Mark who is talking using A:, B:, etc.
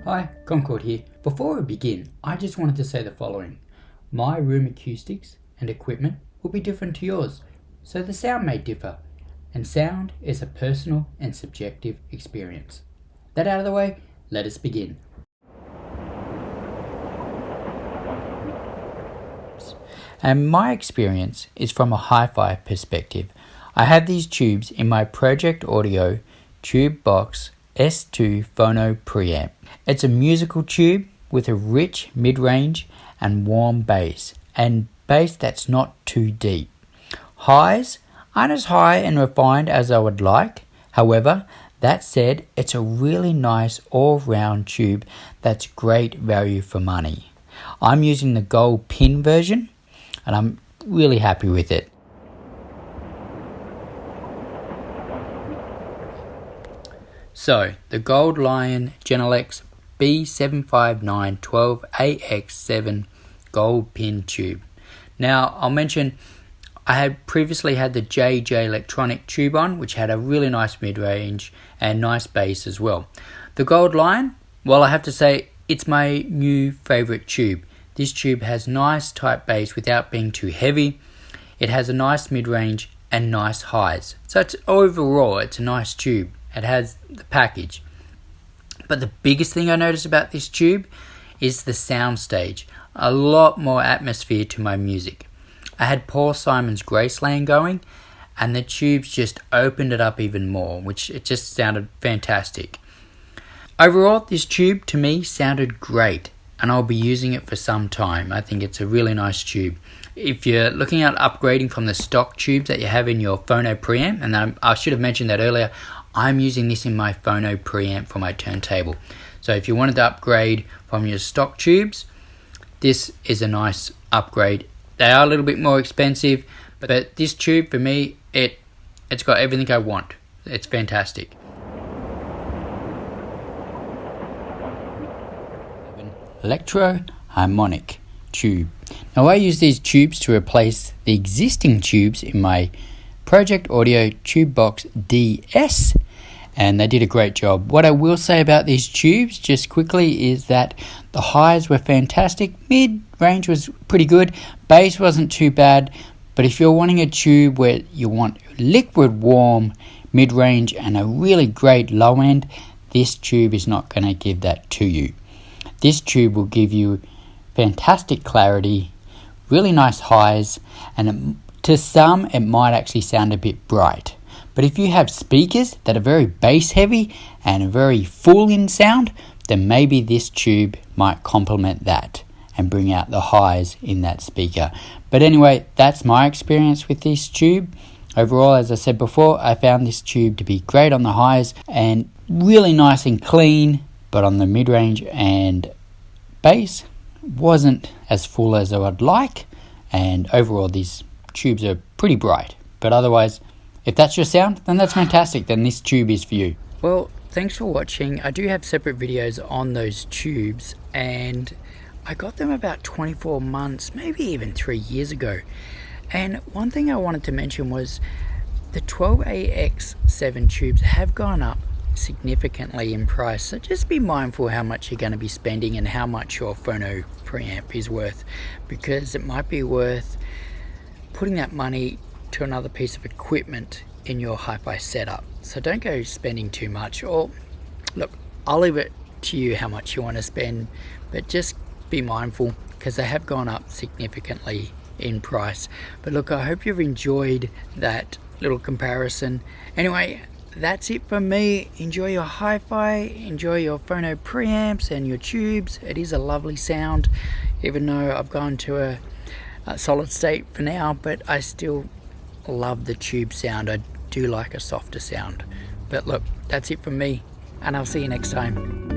A: Hi, Concord here. Before we begin, I just wanted to say the following. My room acoustics and equipment will be different to yours, so the sound may differ, and sound is a personal and subjective experience. That out of the way, let us begin. And my experience is from a hi-fi perspective. I have these tubes in my Pro-ject Audio Tube Box S2 Phono preamp. It's a musical tube with a rich mid-range and warm bass, and bass that's not too deep. Highs aren't as high and refined as I would like. However, that said, it's a really nice all-round tube that's great value for money. I'm using the gold pin version and I'm really happy with it. So, the Gold Lion Genelex B75912AX7 gold pin tube. Now, I'll mention I had previously had the JJ Electronic tube on, which had a really nice mid-range and nice bass as well. The Gold Lion, well, I have to say it's my new favorite tube. This tube has nice tight bass without being too heavy. It has a nice mid-range and nice highs. So overall, it's a nice tube. It has the package. But the biggest thing I noticed about this tube is the sound stage. A lot more atmosphere to my music. I had Paul Simon's Graceland going, and the tubes just opened it up even more, which it just sounded fantastic. Overall, this tube to me sounded great, and I'll be using it for some time. I think it's a really nice tube. If you're looking at upgrading from the stock tubes that you have in your Phono preamp, and I should have mentioned that earlier, I'm using this in my Phono preamp for my turntable. So if you wanted to upgrade from your stock tubes, this is a nice upgrade. They are a little bit more expensive, but this tube for me, it's got everything I want. It's fantastic. Electro Harmonix tube. Now I use these tubes to replace the existing tubes in my Pro-ject Audio Tube Box DS, and they did a great job. What I will say about these tubes just quickly is that the highs were fantastic, mid-range was pretty good, bass wasn't too bad, but if you're wanting a tube where you want liquid warm mid-range and a really great low end, this tube is not going to give that to you. This tube will give you fantastic clarity, really nice highs, and to some it might actually sound a bit bright. But if you have speakers that are very bass heavy and a very full in sound, then maybe this tube might complement that and bring out the highs in that speaker. But anyway, that's my experience with this tube. Overall, as I said before, I found this tube to be great on the highs and really nice and clean, but on the mid-range and bass wasn't as full as I would like, and overall these tubes are pretty bright. But otherwise, if that's your sound, then that's fantastic, then this tube is for you. Well, thanks for watching. I do have separate videos on those tubes, and I got them about 24 months, maybe even 3 years ago. And one thing I wanted to mention was the 12AX7 tubes have gone up significantly in price, so just be mindful how much you're going to be spending and how much your Phono preamp is worth, because it might be worth putting that money to another piece of equipment in your hi-fi setup. So don't go spending too much, or look, I'll leave it to you how much you want to spend, but just be mindful because they have gone up significantly in price. But look, I hope you've enjoyed that little comparison. Anyway, that's it from me. Enjoy your hi-fi, enjoy your Phono preamps and your tubes. It is a lovely sound, even though I've gone to a solid state for now, but I still love the tube sound. I do like a softer sound. But look, that's it from me, and I'll see you next time.